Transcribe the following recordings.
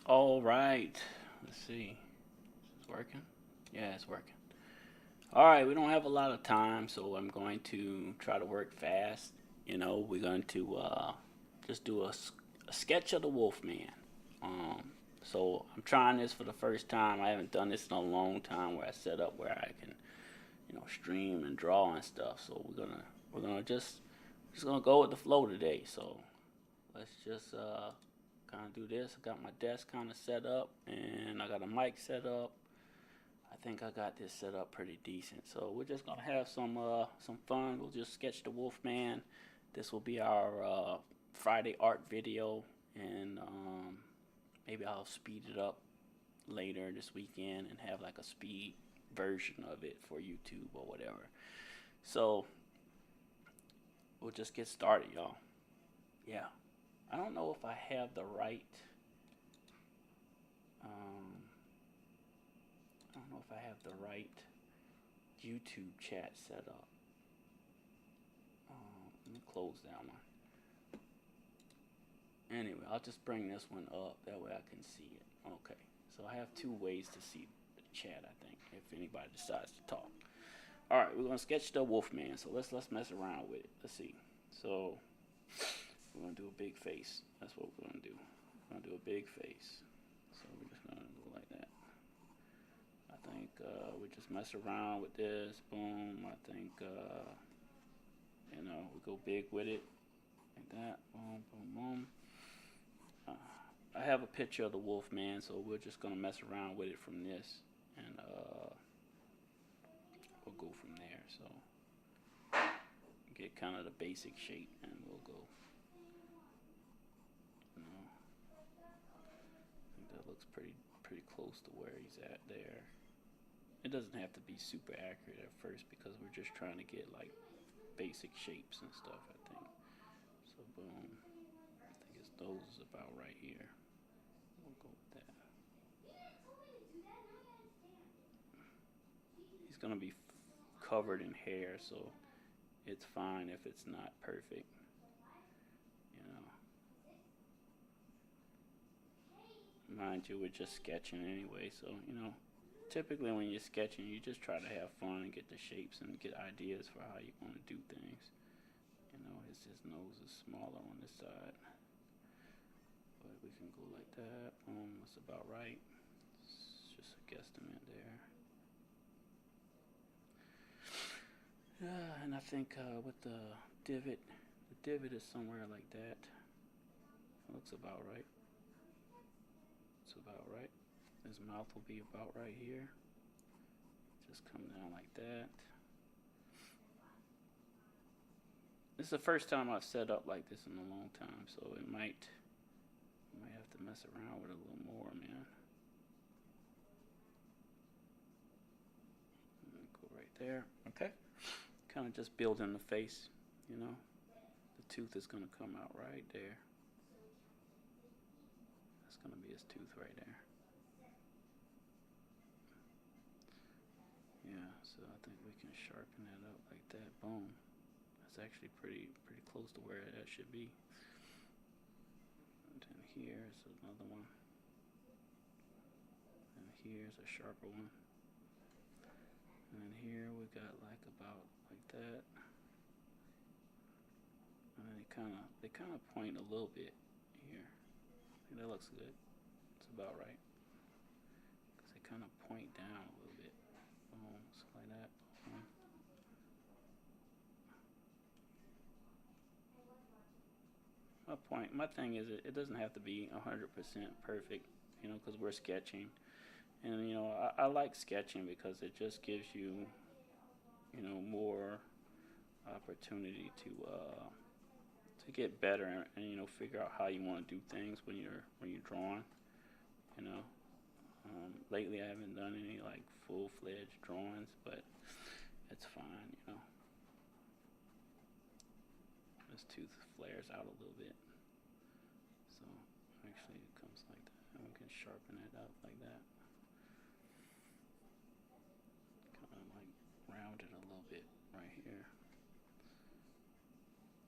All right. Let's see. Is this working? Yeah, it's working. All right. We don't have a lot of time, so I'm going to try to work fast. We're going to just do a sketch of the Wolfman. Um, so I'm trying this for the first time. I haven't done this in a long time where I set up where I can, stream and draw and stuff. So we're gonna just gonna go with the flow today. So let's just kind of do this. I got my desk kind of set up, and I got a mic set up. I think I got this set up pretty decent. So we're just gonna have some fun. We'll just sketch the Wolfman. This will be our Friday art video, and maybe I'll speed it up later this weekend and have like a speed version of it for YouTube or whatever. So we'll just get started, y'all. Yeah, I don't know if I have the right. Um, I don't know if I have the right YouTube chat set up. Let me close that one. Anyway, I'll just bring this one up. That way I can see it. Okay. So I have two ways to see the chat, I think, if anybody decides to talk. All right, we're gonna sketch the Wolfman. So let's mess around with it. Let's see. So we're gonna do a big face. That's what we're gonna do. We're gonna do a big face. So we're just gonna go like that. I think we just mess around with this. Boom. I think we go big with it like that. Boom, boom, boom. I have a picture of the Wolfman, so we're just gonna mess around with it from this, and we'll go from there. So get kind of the basic shape, and we'll go. I think that looks pretty close to where he's at there. It doesn't have to be super accurate at first because we're just trying to get like basic shapes and stuff, I think. So boom. I think his nose is about right here. We'll go with that. He's gonna be covered in hair, so it's fine if it's not perfect. You Mind you, we're just sketching anyway, so typically when you're sketching, you just try to have fun and get the shapes and get ideas for how you want to do things. His nose is smaller on this side, but we can go like that. Boom, that's about right. It's just a guesstimate there. Yeah, and I think with the divot is somewhere like that. Looks about right. It's about right. His mouth will be about right here. Just come down like that. This is the first time I've set up like this in a long time, so it might have to mess around with it a little more, man. Go right there. Okay. Kind of just building the face, The tooth is gonna come out right there. That's gonna be his tooth right there. Yeah, so I think we can sharpen that up like that. Boom. That's actually pretty close to where that should be. And then here's another one. And here's a sharper one. And then here we got like about like that. And then they kind of point a little bit here. I think that looks good. It's about right. Because they kind of point down a little bit. Boom, so like that. Boom. My thing is it doesn't have to be 100% perfect, because we're sketching. And, I like sketching because it just gives you, more opportunity to get better and figure out how you want to do things when you're drawing. You know, lately I haven't done any like full-fledged drawings, but it's fine. This tooth flares out a little bit, so actually it comes like that, and we can sharpen it up like that. Kind of like round it a little bit right here.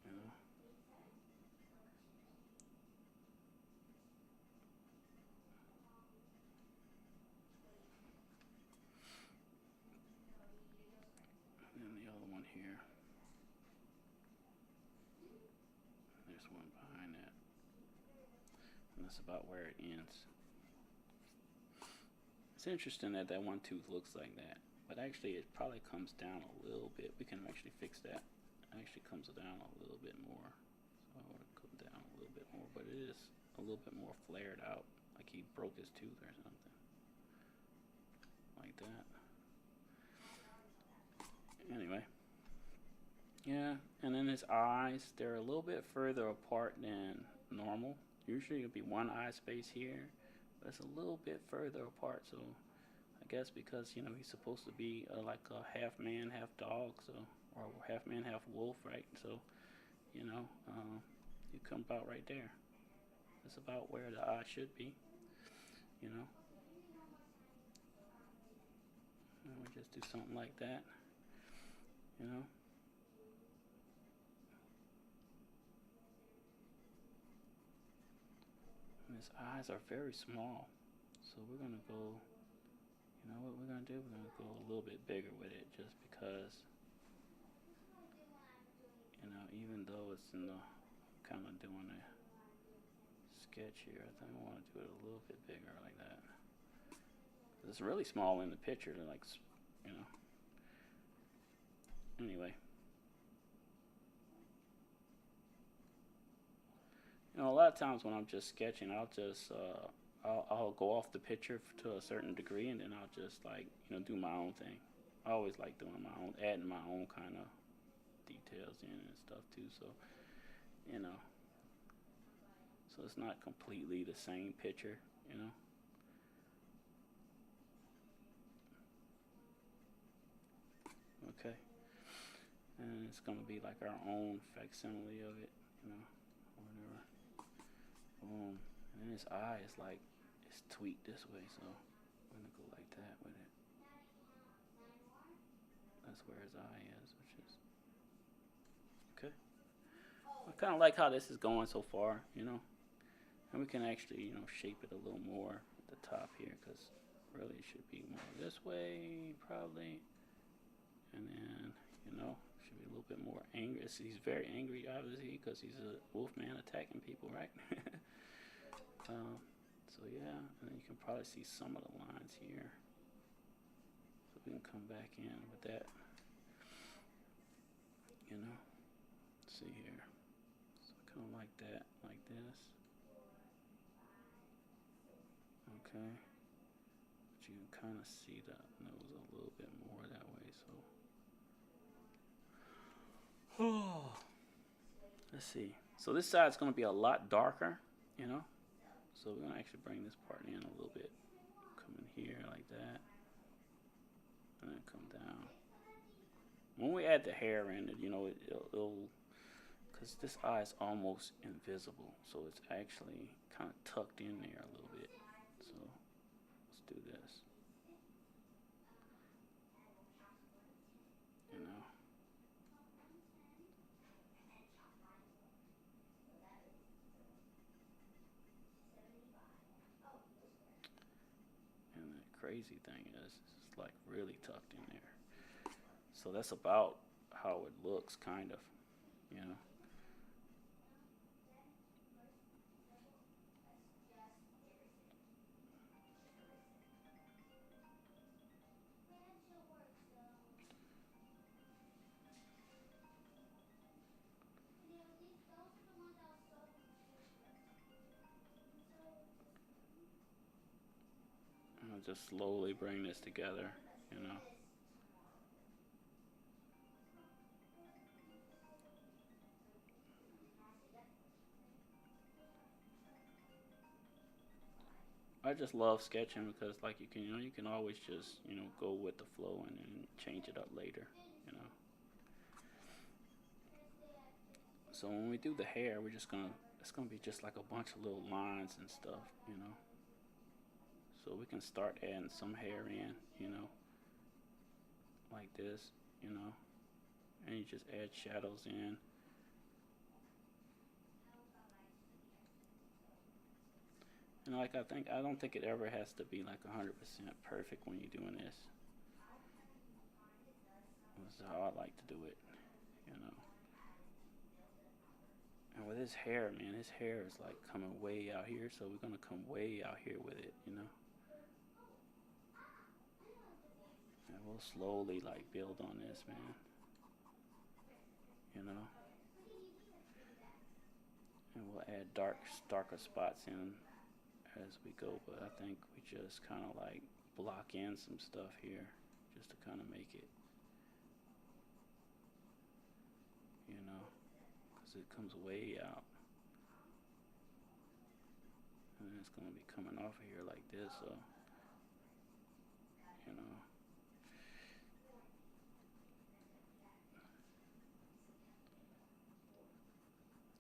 You know. biggest one behind that. And that's about where it ends. It's interesting that that one tooth looks like that. But actually it probably comes down a little bit. We can actually fix that. It actually comes down a little bit more. So I want to come down a little bit more. But it is a little bit more flared out. Like he broke his tooth or something. Like that. Anyway. Yeah, and then his eyes, they're a little bit further apart than normal. Usually it'll be one eye space here, but it's a little bit further apart. So I guess because he's supposed to be like a half man, half dog, so or half man, half wolf, right? So you come about right there. That's about where the eye should be. You know, and we just do something like that. You know. And his eyes are very small. So we're going to go, you know what we're going to do? We're going to go a little bit bigger with it just because, even though it's in the, kind of doing a sketch here, I think I want to do it a little bit bigger like that. It's really small in the picture, like, Anyway. A lot of times when I'm just sketching, I'll just I'll go off the picture to a certain degree, and then I'll just do my own thing. I always like doing my own, adding my own kind of details in and stuff too. So you know, so it's not completely the same picture. Okay, and it's gonna be like our own facsimile of it. Or whatever. Boom. And then his eye is like, it's tweaked this way, so I'm gonna go like that with it. That's where his eye is, which is okay. I kind of like how this is going so far, and we can actually, shape it a little more at the top here, because really it should be more this way, probably, and then, should be a little bit more angry. He's very angry, obviously, because he's a wolfman attacking people, right? So yeah, and then you can probably see some of the lines here. So we can come back in with that. Let's see here. So kind of like that, like this. Okay. But you can kind of see the nose a little bit more that way, so. Oh. Let's see. So this side's going to be a lot darker, So we're going to actually bring this part in a little bit. Come in here like that. And then come down. When we add the hair in, it'll because this eye is almost invisible. So it's actually kind of tucked in there a little bit. So let's do this. And the crazy thing is, it's like really tucked in there. So that's about how it looks, kind of, you know. And I'll just slowly bring this together, you know. I just love sketching because, like, you can always just, go with the flow and then change it up later, you know. So when we do the hair, it's gonna be just like a bunch of little lines and stuff, you know. So we can start adding some hair in, like this, and you just add shadows in. And I don't think it ever has to be like 100% perfect when you're doing this. This is how I like to do it, you know. And with his hair, man, his hair is like coming way out here, so we're gonna come way out here with it, you know. And we'll slowly like build on this, man. You know. And we'll add darker spots in as we go, but I think we just kind of like block in some stuff here just to kind of make it, you know, because it comes way out. And it's going to be coming off of here like this, so, you know.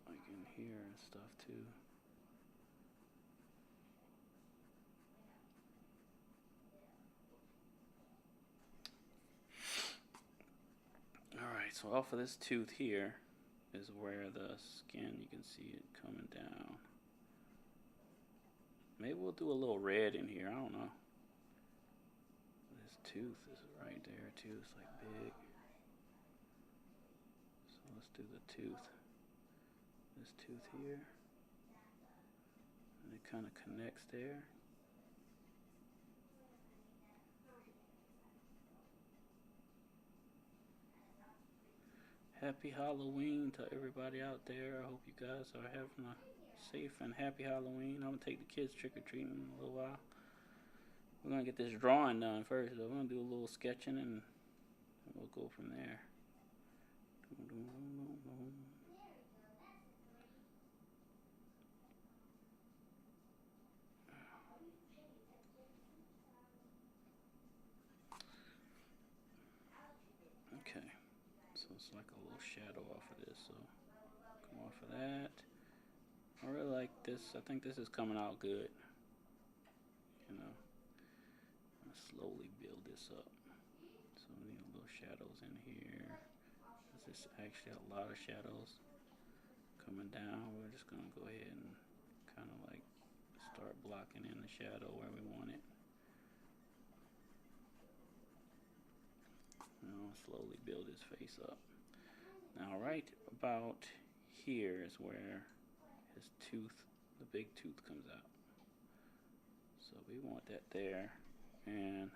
Like in here and stuff too. Alright, so off of this tooth here is where the skin, you can see it coming down. Maybe we'll do a little red in here, I don't know. This tooth is right there too, it's like big. So let's do the tooth. This tooth here. And it kind of connects there. Happy Halloween to everybody out there. I hope you guys are having a safe and happy Halloween. I'm going to take the kids trick-or-treating in a little while. We're going to get this drawing done first. So we're going to do a little sketching and we'll go from there. Okay. So it's like a little shadow off of this. So come off of that. I really like this. I think this is coming out good. You know. I'm gonna slowly build this up. So we need little shadows in here. There's actually a lot of shadows coming down. We're just gonna go ahead and kind of like start blocking in the shadow where we want it. You know, slowly build his face up. Now right about here is where his tooth, the big tooth, comes out. So we want that there. And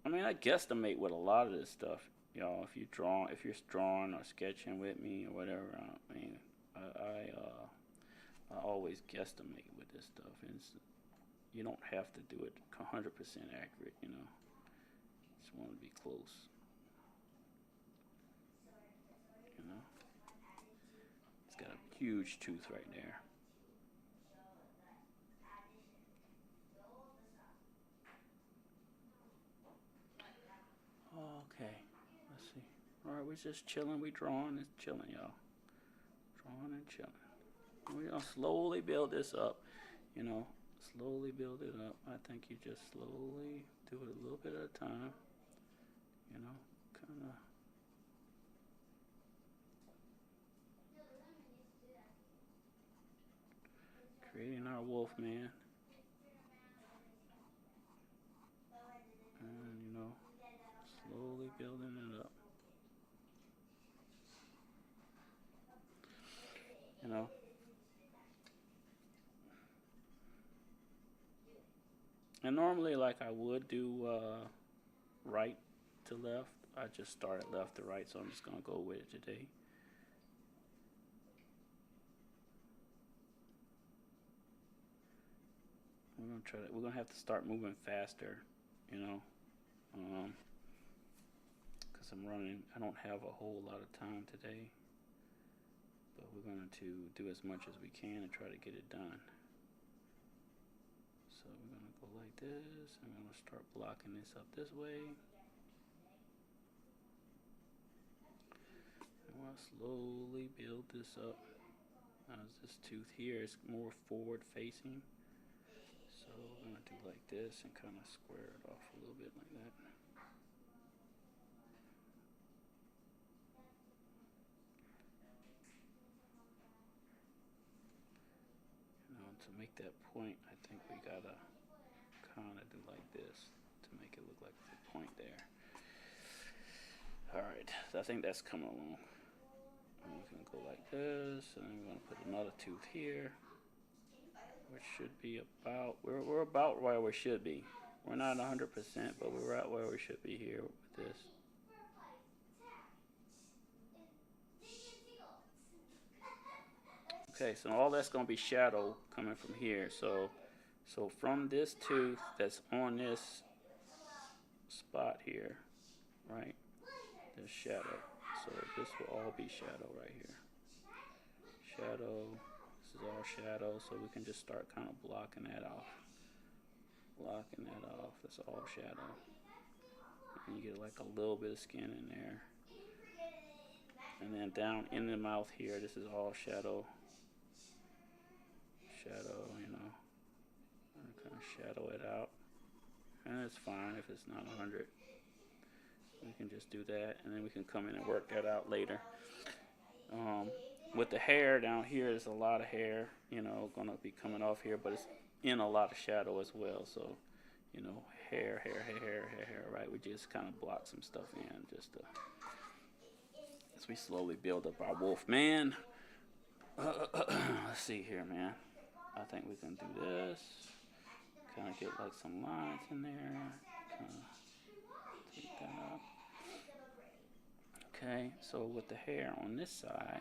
I mean, I guesstimate with a lot of this stuff, y'all. If you're drawing or sketching with me or whatever, I mean, I always guesstimate with this stuff. You don't have to do it 100% accurate, you know. Just want to be close. You know, it's got a huge tooth right there. Okay, let's see. All right, we're just chilling. We drawing and chilling, y'all. Drawing and chilling. We're gonna slowly build this up. You know, slowly build it up. I think you just slowly do it a little bit at a time. You know, kind of. Creating our WolfMan. And, you know, slowly building it up. You know. And normally, like I would do right to left. I just started left to right, so I'm just gonna go with it today. We're gonna have to start moving faster, you know, because I don't have a whole lot of time today, but we're going to do as much as we can and try to get it done. So we're going to go like this. I'm going to start blocking this up this way. I want to slowly build this up. This tooth here is more forward facing. So we're going to do like this and kind of square it off a little bit like that. You know, to make that point, I think we got to kind of do like this to make it look like the point there. Alright, so I think that's coming along. gonna go like this, and then we're gonna put another tooth here, which should be about, we're about where we should be. We're not 100%, but we're right where we should be here with this. Okay, so all that's gonna be shadow coming from here. So from this tooth that's on this spot here, right? There's shadow. So this will all be shadow right here. Shadow. This is all shadow, so we can just start kind of blocking that off. Blocking that off. That's all shadow. And you get like a little bit of skin in there. And then down in the mouth here, this is all shadow. Shadow, you know. I'm kind of shadow it out. And it's fine if it's not 100. We can just do that, and then we can come in and work that out later. With the hair down here, there's a lot of hair, you know, gonna be coming off here, but it's in a lot of shadow as well. So, you know, hair, right? We just kind of block some stuff in just to, as we slowly build up our WolfMan. Let's see here, man. I think we can do this. Kind of get like some lines in there. Kind of take that up. Okay, so with the hair on this side,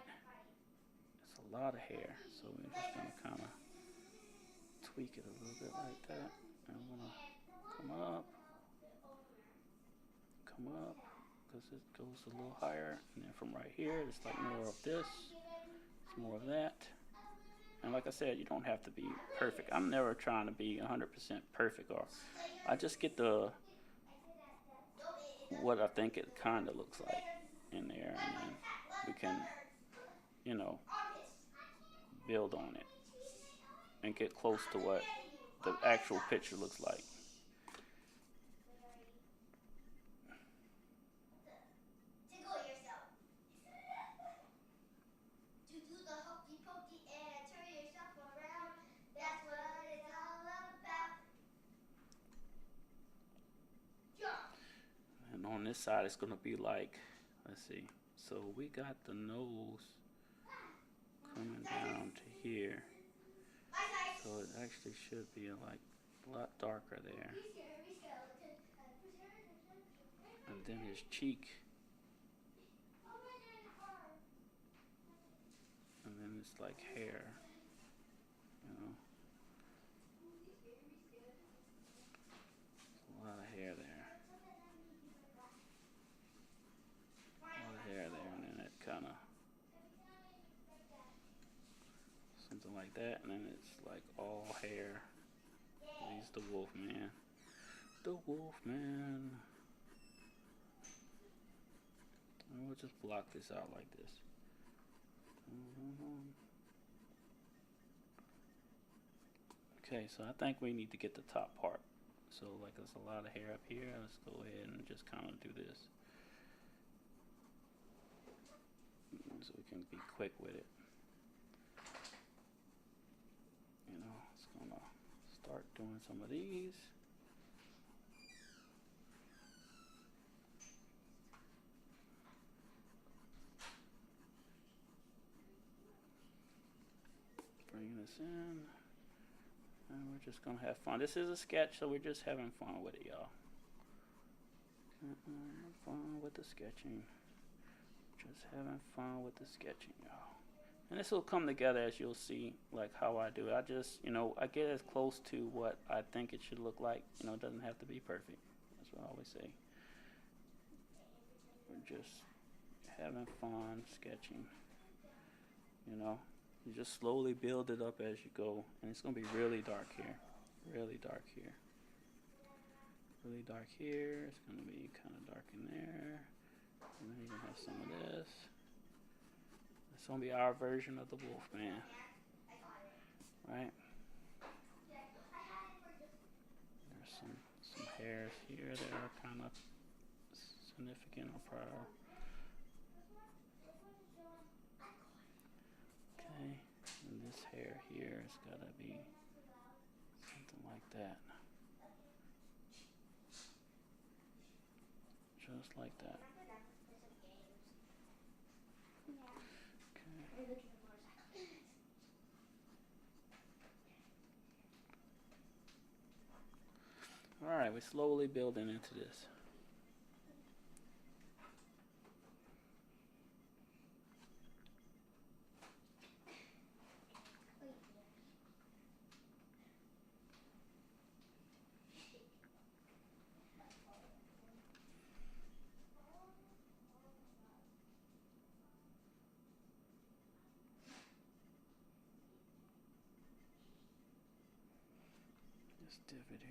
it's a lot of hair. So we're just gonna kind of tweak it a little bit like that. And I'm gonna come up, because it goes a little higher. And then from right here, it's like more of this, it's more of that. And like I said, you don't have to be perfect. I'm never trying to be 100% perfect, or I just get the what I think it kind of looks like in there, and then we can, you know, build on it and get close to what the actual picture looks like. And on this side, it's gonna be like, let's see. So we got the nose coming down to here. So it actually should be like a lot darker there. And then his cheek. And then it's like hair, you know. A lot of hair there. A lot of hair there, and then it kind of something like that, and then it's like all hair. He's the WolfMan. The WolfMan. And we'll just block this out like this. Okay, so I think we need to get the top part. So like there's a lot of hair up here. Let's go ahead and just kind of do this. So we can be quick with it. You know, it's gonna start doing some of these. Bring this in. And we're just gonna have fun. This is a sketch, so we're just having fun with it, y'all. Fun with the sketching. Just having fun with the sketching, y'all. And this will come together as you'll see, like how I do it. I just, you know, I get as close to what I think it should look like. You know, it doesn't have to be perfect. That's what I always say. We're just having fun sketching. You know, you just slowly build it up as you go. And it's going to be really dark here. Really dark here. Really dark here. It's going to be kind of dark in there. And then you're going to have some of this. It's going to be our version of the WolfMan. Right? There's some hairs here that are kind of significant or prior. Okay. And this hair here has got to be something like that. Just like that. Okay. Alright, we're slowly building into this. This divot here.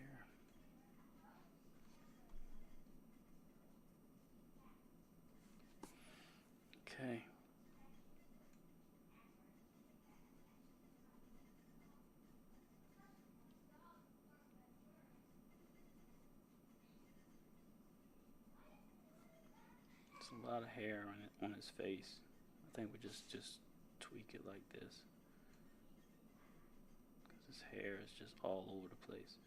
Okay. It's a lot of hair on it, on his face. I think we just tweak it like this, because his hair is just all over the place.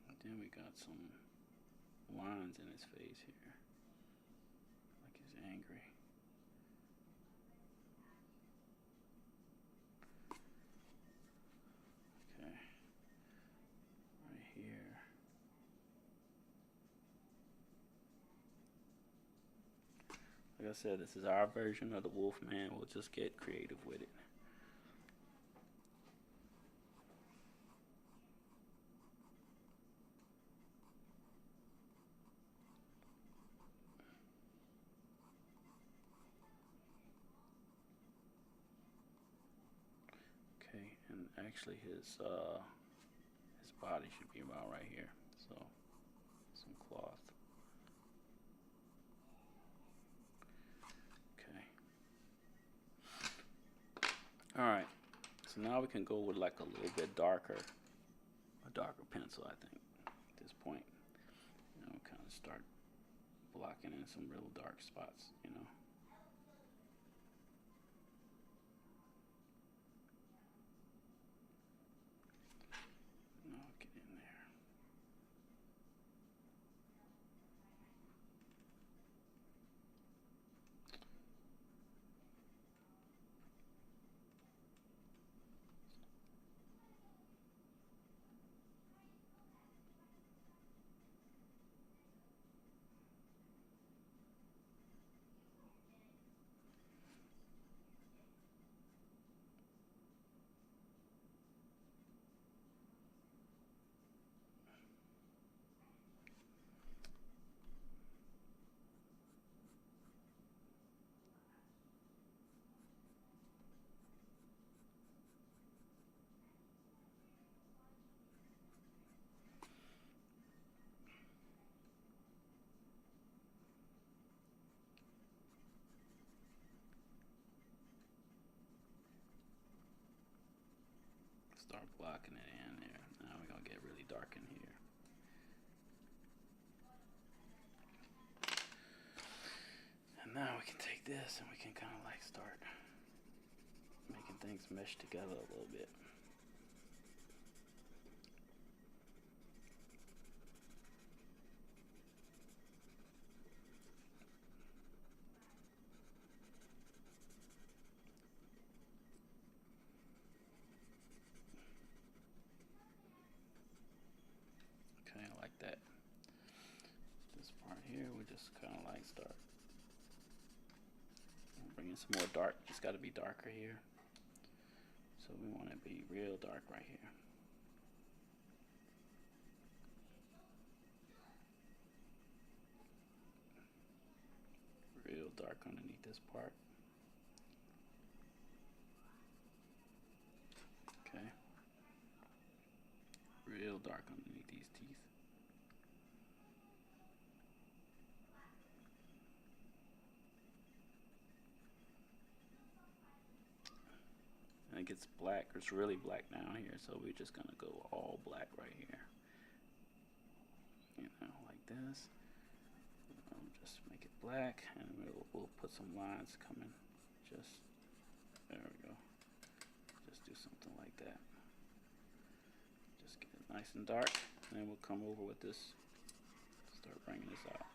And then we got some lines in his face here, like he's angry. Okay, right here. Like I said, this is our version of the Wolfman. We'll just get creative with it. Okay, and actually his body should be about right here. So some cloth. Okay. Alright. So now we can go with like a little bit darker, a darker pencil, I think, at this point. You know, kind of start blocking in some real dark spots, you know. Now get in there. Start blocking it in there. Now we're gonna get really dark in here. And now we can take this and we can kind of like start making things mesh together a little bit. Okay, I like that. This part here, we just kind of like start bringing some more dark. It's got to be darker here. So we want to be real dark right here. Real dark underneath this part. Okay. Real dark underneath these teeth. And it gets black. It's really black down here, so we're just gonna go all black right here. You know, like this. Just make it black, and we'll put some lines coming. Just there we go. Just do something like that. Just get it nice and dark, and then we'll come over with this. Start bringing this out.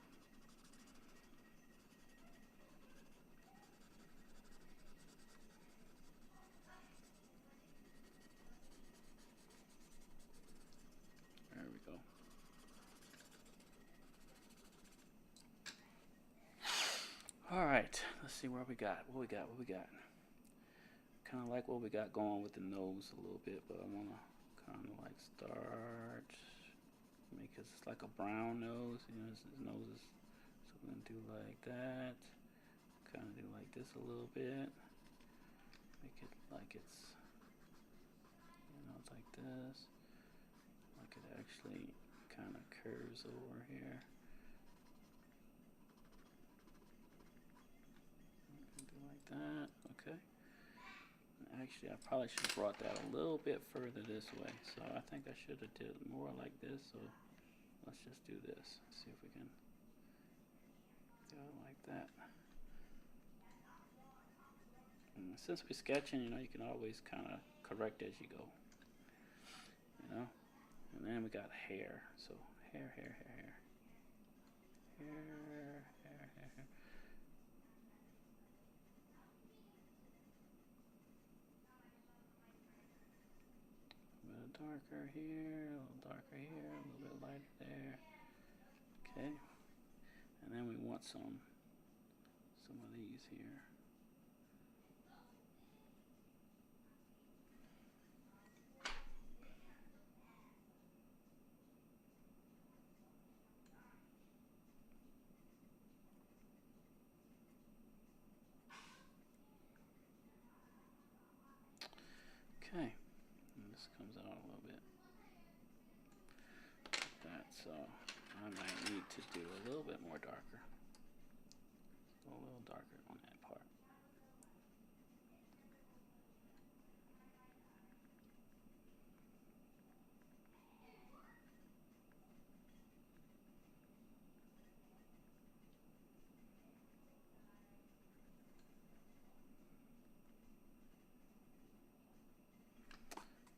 let's see where we got. What we got? What we got? Kind of like what we got going with the nose a little bit, but I want to kind of like start make it like a brown nose. You know, his nose is. So we're gonna do like that. Kind of do like this a little bit. Make it like it's, you know, it's like this. Like it actually kind of curves over here. Do like that. Okay. Actually, I probably should have brought that a little bit further this way. So I think I should have did more like this. So let's just do this. See if we can do it like that. And since we're sketching, you know, you can always kind of correct as you go. You know? And then we got hair. So hair, hair, hair, hair. Hair, hair, hair, hair. A little darker here, a little darker here, a little bit lighter there. Okay. And then we want some of these here. Okay. And this comes out a little bit like that, so I might need to do a little bit more darker. A little darker on that part.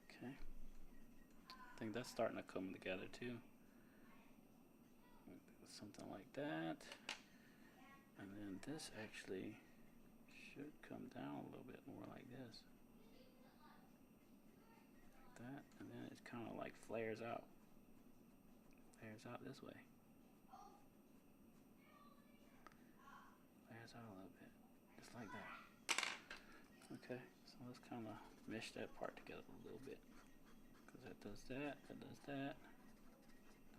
Okay. I think that's starting to come together too. Something like that. And then this actually should come down a little bit more like this. Like that. And then it kind of like flares out. Flares out this way. Flares out a little bit. Just like that. Okay. So let's kind of mesh that part together a little bit. Because that does that. That does that.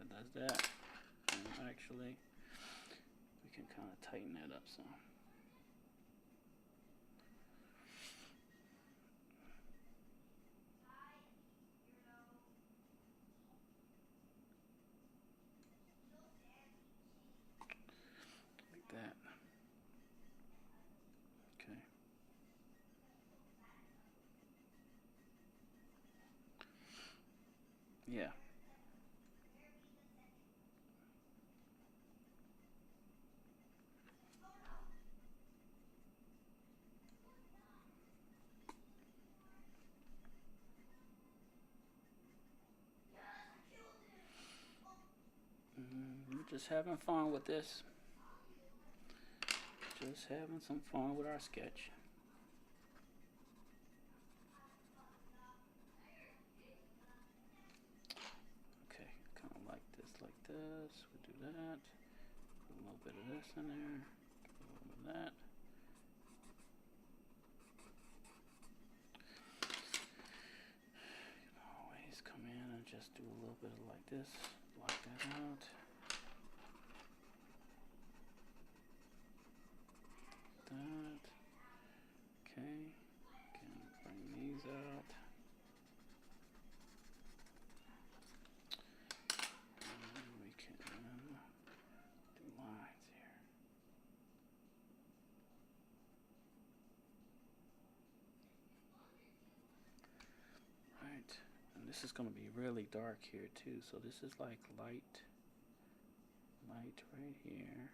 That does that. And actually, we can kind of tighten that up some. Like that. Okay. Yeah. We're just having fun with this. Just having some fun with our sketch. Okay, kind of like this, like this. We'll do that. Put a little bit of this in there. A little bit of that. You can always come in and just do a little bit of like this. Block that out. That. Okay. Can bring these out. And we can do lines here. Right. And this is going to be really dark here too. So this is like light right here.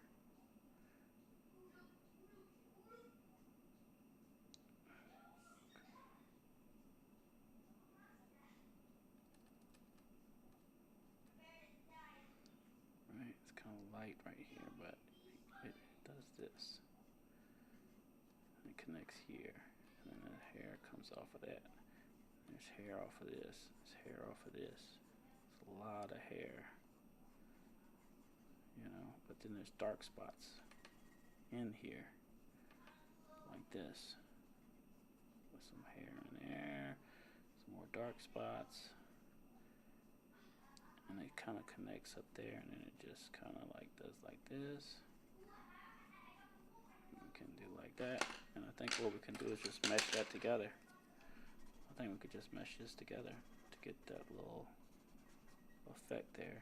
Right, it's kind of light right here, but it does this. It connects here, and then the hair comes off of that. There's hair off of this. There's hair off of this. It's a lot of hair, you know. But then there's dark spots in here. like this. With some hair in there, some more dark spots. And it kind of connects up there, and then it just kind of like does like this. We can do like that, and I think what we can do is just mesh that together. I think we could just mesh this together to get that little effect there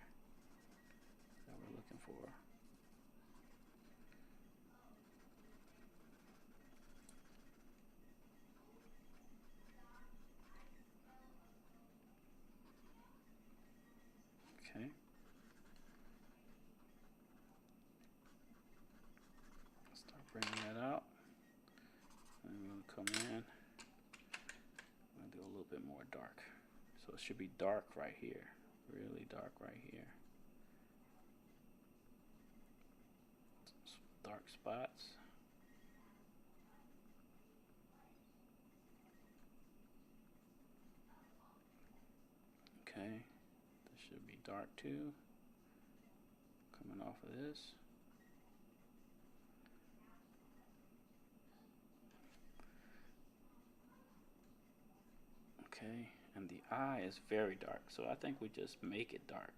that we're looking for. Okay. Start bringing that out. And I'm going to come in. I'm going to do a little bit more dark. So it should be dark right here. Really dark right here. Some dark spots. Okay. This should be dark too. Coming off of this. Okay, and the eye is very dark, so I think we just make it dark.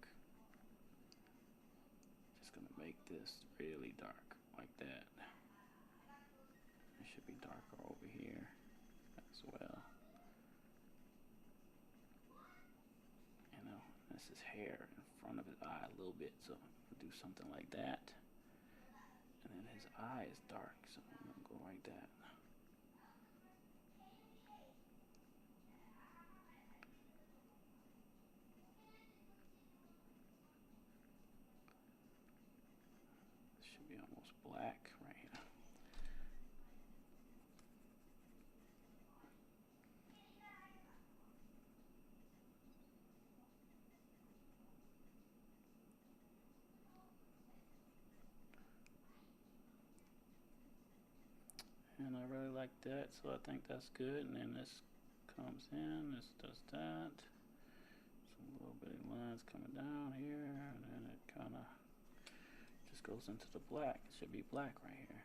Just gonna make this really dark, like that. It should be darker over here as well. You know, this is hair in front of his eye a little bit, so we'll do something like that. And then his eye is dark, so I'm gonna go like that. Should be almost black right here. And I really like that, so I think that's good. And then this comes in, this does that. Some little bitty lines coming down here, and then it kind of just goes into the black. It should be black right here.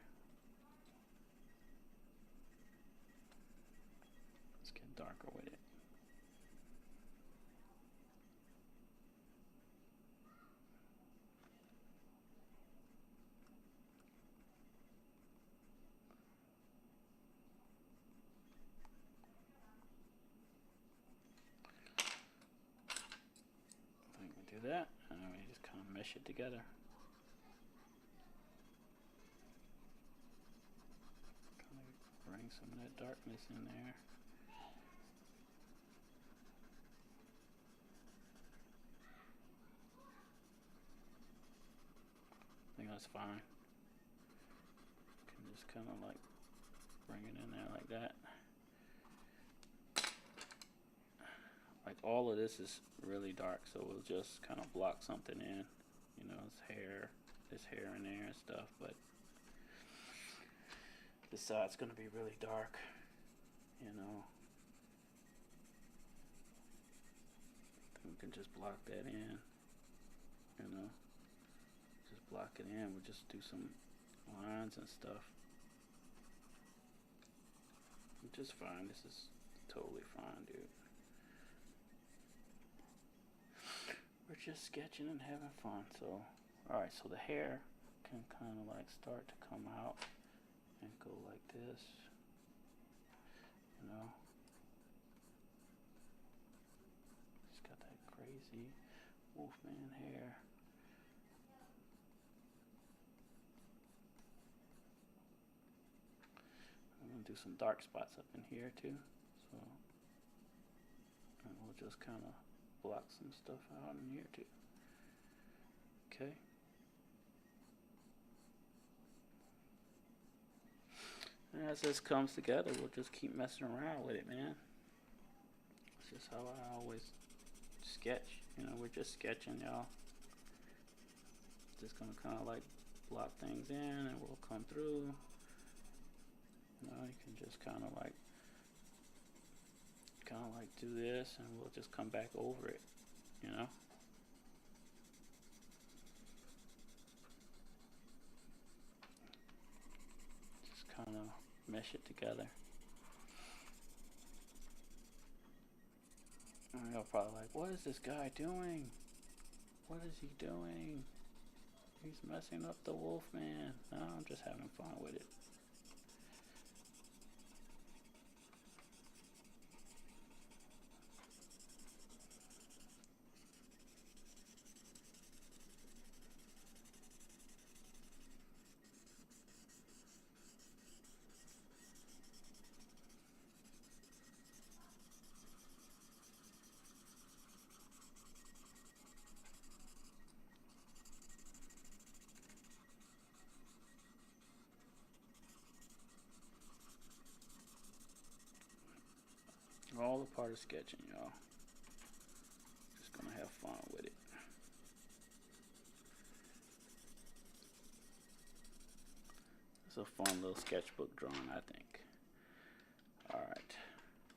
Let's get darker with it. I think we do that, and then we just kind of mesh it together. Kind of bring some of that darkness in there. I think that's fine. Can just kind of like bring it in there like that. Like all of this is really dark, so we'll just kind of block something in. You know, this hair in there and stuff, but this side's gonna be really dark, you know. I think we can just block that in, you know. Just block it in. We'll just do some lines and stuff. Which is fine. This is totally fine, dude. We're just sketching and having fun. So, alright, so the hair can kind of like start to come out and go like this, you know. It's got that crazy Wolfman hair. I'm gonna do some dark spots up in here too, so, and we'll just kind of block some stuff out in here too. Okay. And as this comes together, we'll just keep messing around with it, man. It's just how I always sketch. You know, we're just sketching, y'all. Just gonna kind of like block things in, and we'll come through. You know, you can just kind of like do this, and we'll just come back over it. You know. Just kind of mesh it together. And you're probably like, what is this guy doing? What is he doing? He's messing up the WolfMan. No, I'm just having fun with it. All a part of sketching, y'all. Just gonna have fun with it. It's a fun little sketchbook drawing, I think. Alright.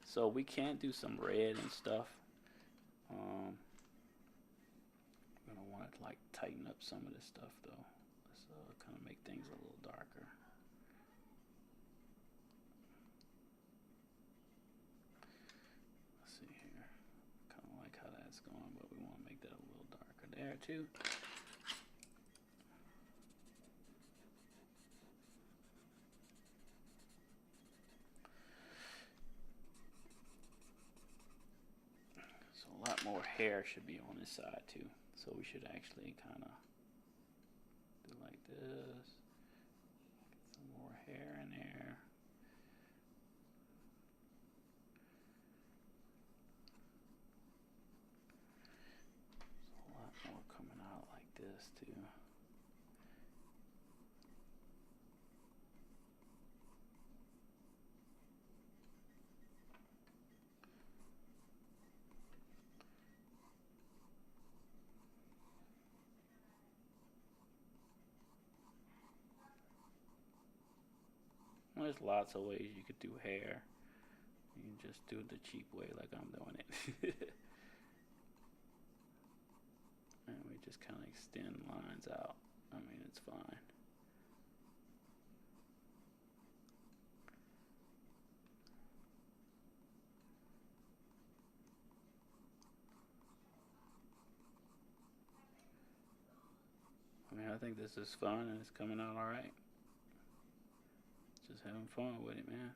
So we can do some red and stuff. I'm gonna want to like tighten up some of this stuff though. Let's kind of make things a little darker. Let's see here. Kind of like how that's going, but we want to make that a little darker there too. So a lot more hair should be on this side too. So we should actually kind of do like this. Get some more hair in there. So a lot more coming out like this too. There's lots of ways you could do hair. You can just do it the cheap way like I'm doing it. And we just kind of extend lines out. I mean, it's fine. I mean, I think this is fun and it's coming out alright. Just having fun with it, man.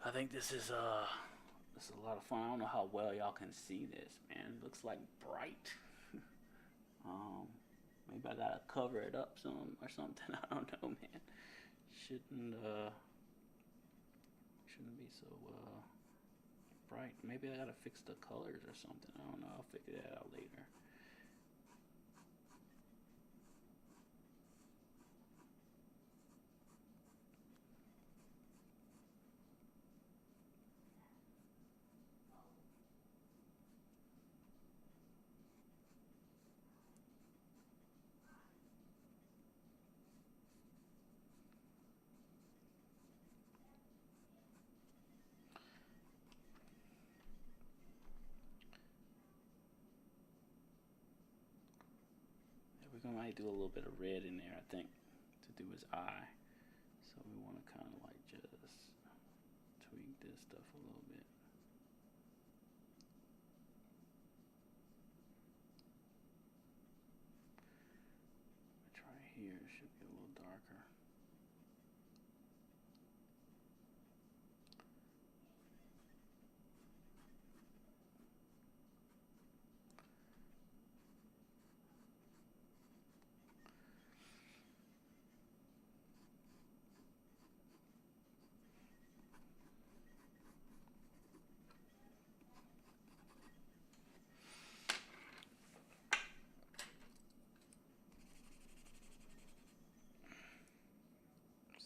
I think this is a lot of fun. I don't know how well y'all can see this, man. It looks like bright. Maybe I gotta cover it up some or something. I don't know, man. Shouldn't be so bright. Maybe I gotta fix the colors or something. I don't know. I'll figure that out later. We're gonna do a little bit of red in there, I think, to do his eye. So we want to kind of like just tweak this stuff a little bit. Which right here should be a little darker.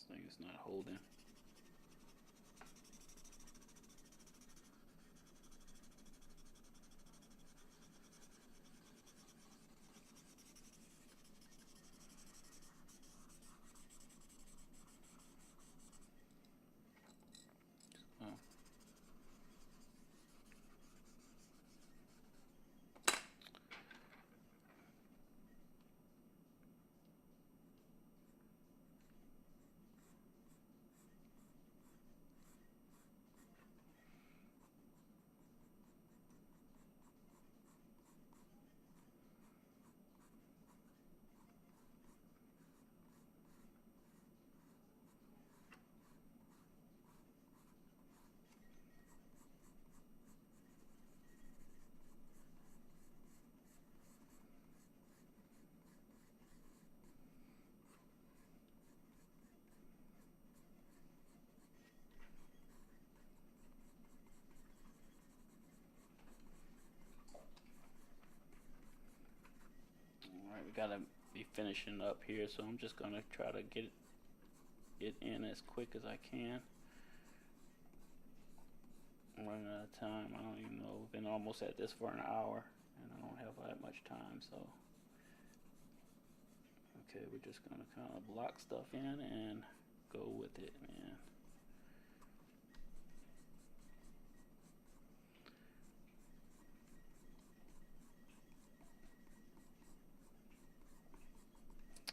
thing is not holding. Oh. Alright, we gotta be finishing up here, so I'm just gonna try to get it in as quick as I can. I'm running out of time. I don't even know. We've been almost at this for an hour, and I don't have that much time, so. Okay, we're just gonna kind of block stuff in and go with it, man.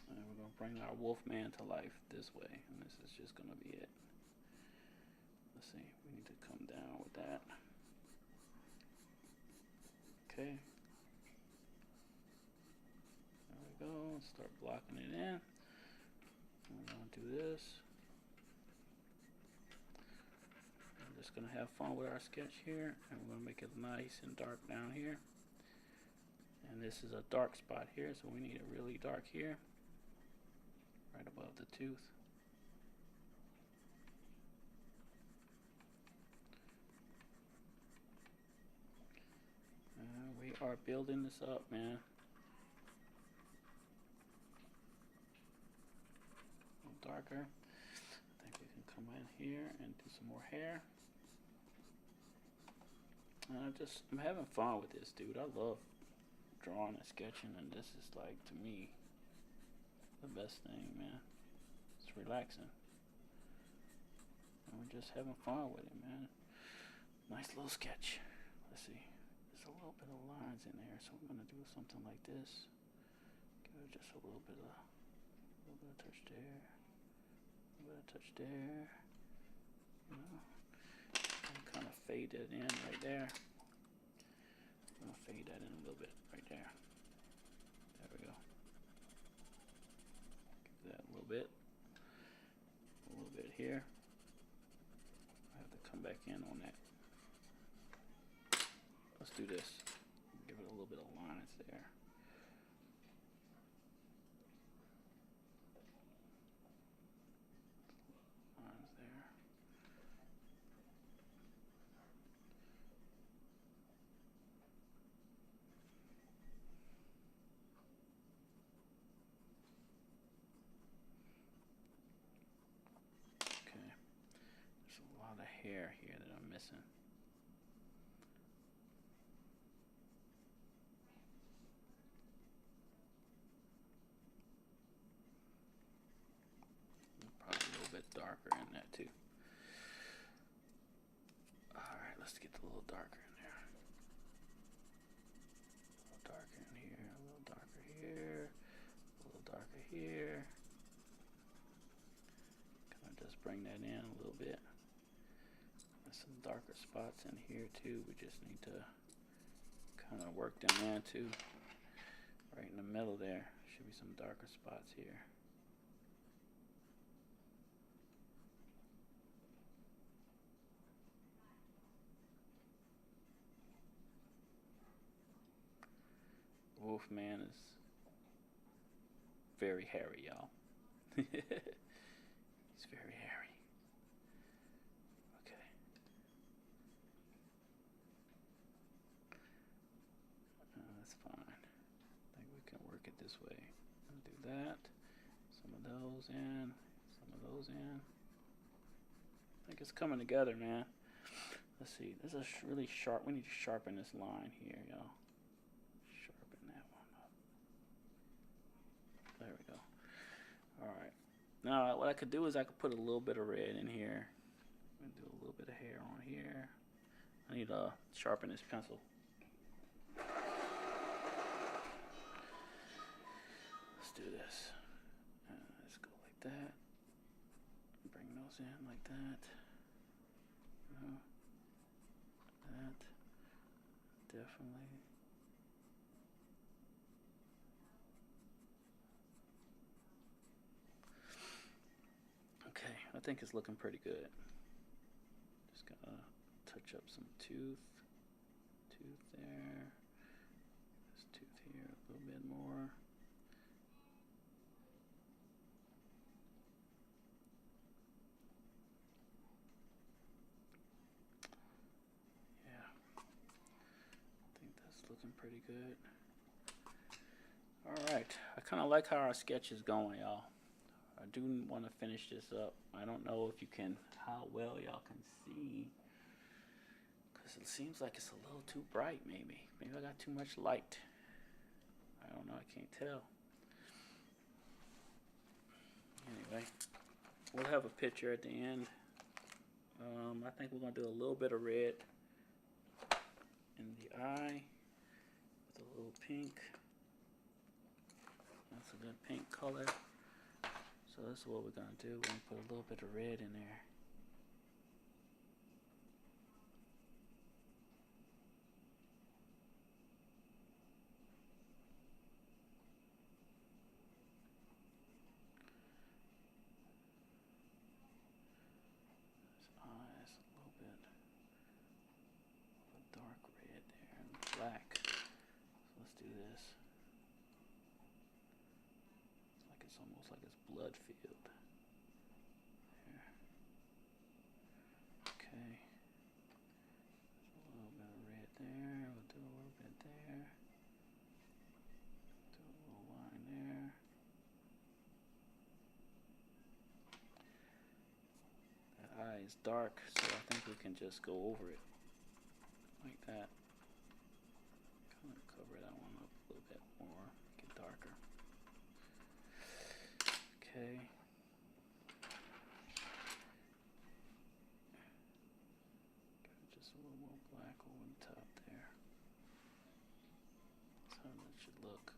And we're gonna bring our WolfMan to life this way, and this is just gonna be it. Let's see, we need to come down with that. Okay. There we go, let's start blocking it in. We're gonna do this. We're just gonna have fun with our sketch here, and we're gonna make it nice and dark down here. And this is a dark spot here, so we need it really dark here, right above the tooth. We are building this up, man. A little darker. I think we can come in here and do some more hair. And I'm having fun with this, dude. I love drawing and sketching, and this is like, to me, the best thing, man. It's relaxing. And we're just having fun with it, man. Nice little sketch. Let's see. There's a little bit of lines in there, so I'm gonna do something like this. Give it just a little bit of touch there, a little bit of touch there. You know, and kind of fade that in right there. I'm gonna fade that in a little bit right there. There we go. Give that a little bit here. I have to come back in on that. Let's do this. Give it a little bit of lines there. Lines there. Okay. There's a lot of hair here that I'm missing. Darker in that too. Alright, let's get a little darker in there. A little darker in here, a little darker here, a little darker here. Kind of just bring that in a little bit. There's some darker spots in here too. We just need to kind of work them in too. Right in the middle there should be some darker spots here. WolfMan is very hairy, y'all. He's very hairy. Okay. That's fine. I think we can work it this way. I'll do that. Some of those in, some of those in. I think it's coming together, man. Let's see. This is really sharp. We need to sharpen this line here, y'all. Sharpen that one up. There we go. All right. Now, what I could do is I could put a little bit of red in here. I'm gonna do a little bit of hair on here. I need to sharpen this pencil. Let's do this. Let's go like that. Bring those in like that. That. Definitely. Okay, I think it's looking pretty good. Just gotta touch up some tooth there. This tooth here a little bit more. Looking pretty good. Alright, I kind of like how our sketch is going, y'all. I do want to finish this up. I don't know if you can, how well y'all can see, because it seems like it's a little too bright, maybe. Maybe I got too much light. I don't know, I can't tell. Anyway, we'll have a picture at the end. I think we're going to do a little bit of red in the eye. A little pink. That's a good pink color. So this is what we're going to do. We're going to put a little bit of red in there. His eyes, a little bit of a dark red there and black. Let's do this. It's almost like it's blood field. There. Okay. A little bit of red there. We'll do a little bit there. Do a little line there. That eye is dark, so I think we can just go over it like that. Cover that one up a little bit more, make it darker. Okay. Just a little more black over the top there. That's how that should look.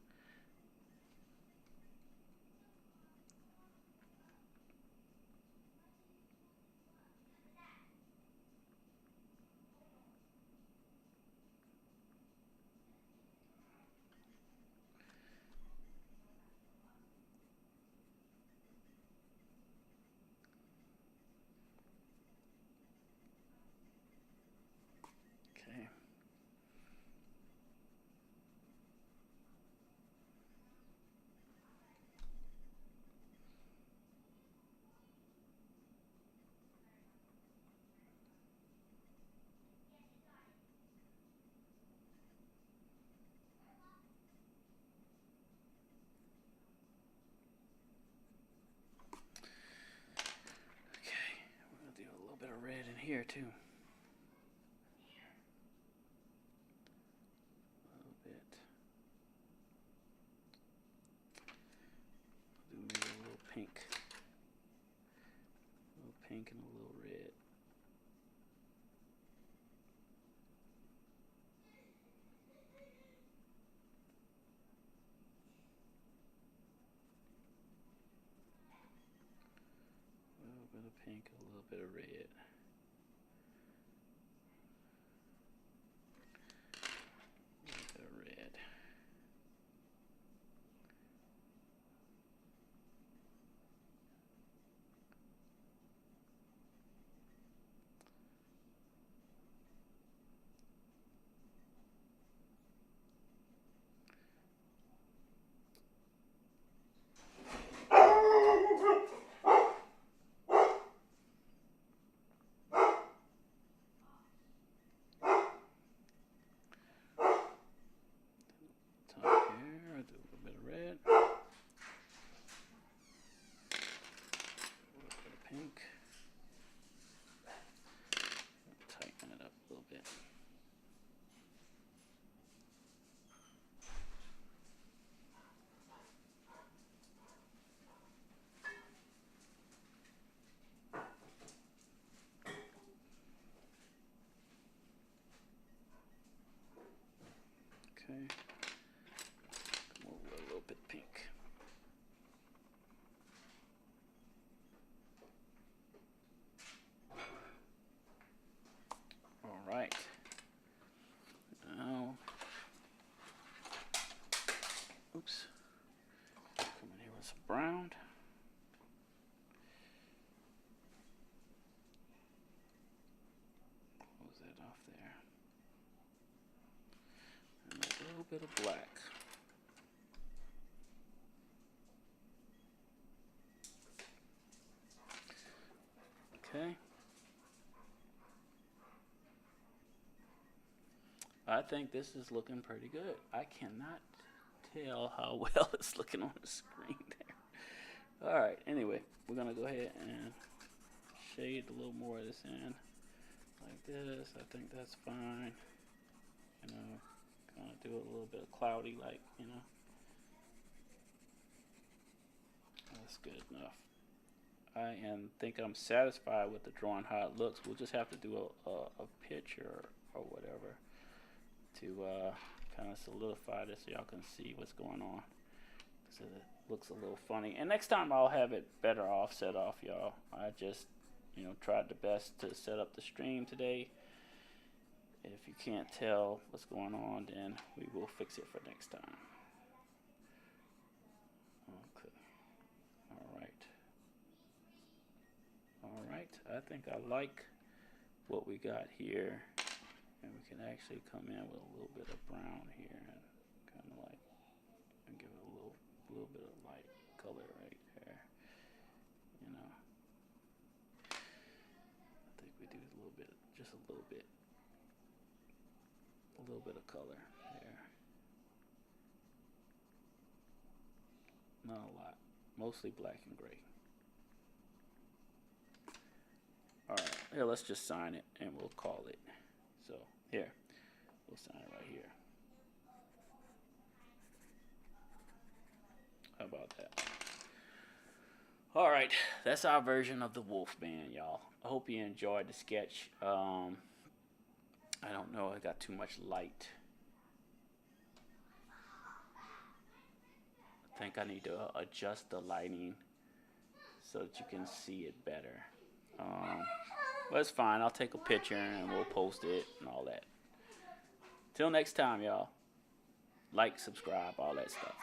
Okay. We're going to do a little bit of red in here too. A little bit. Do maybe a little pink. A little pink and a little red. A little bit of pink, a little bit of red. A little bit of red. Okay. Come over a little bit pink. All right. Now, oops. Come in here with some brown. Close that off there. And a little bit of black. Okay. I think this is looking pretty good. I cannot tell how well it's looking on the screen there. All right, anyway, we're gonna go ahead and shade a little more of this in like this. I think that's fine. You know, gonna do it a little bit of cloudy, like, you know. That's good enough. Think I'm satisfied with the drawing how it looks. We'll just have to do a picture or whatever to kind of solidify this so y'all can see what's going on. So it looks a little funny. And next time I'll have it better offset off, y'all. I just, you know, tried the best to set up the stream today. If you can't tell what's going on, then we will fix it for next time. Okay. All right. I think I like what we got here. And we can actually come in with a little bit of brown here and kind of like and give it a little bit of light color right there. You know, I think we do a little bit, just a little bit of color there. Not a lot, mostly black and gray. All right, here, let's just sign it and we'll call it. So here, we'll sign it right here. How about that? All right, that's our version of the WolfMan, y'all. I hope you enjoyed the sketch. I don't know, I got too much light. I think I need to adjust the lighting so that you can see it better. But it's fine. I'll take a picture and we'll post it and all that. Till next time, y'all. Like, subscribe, all that stuff.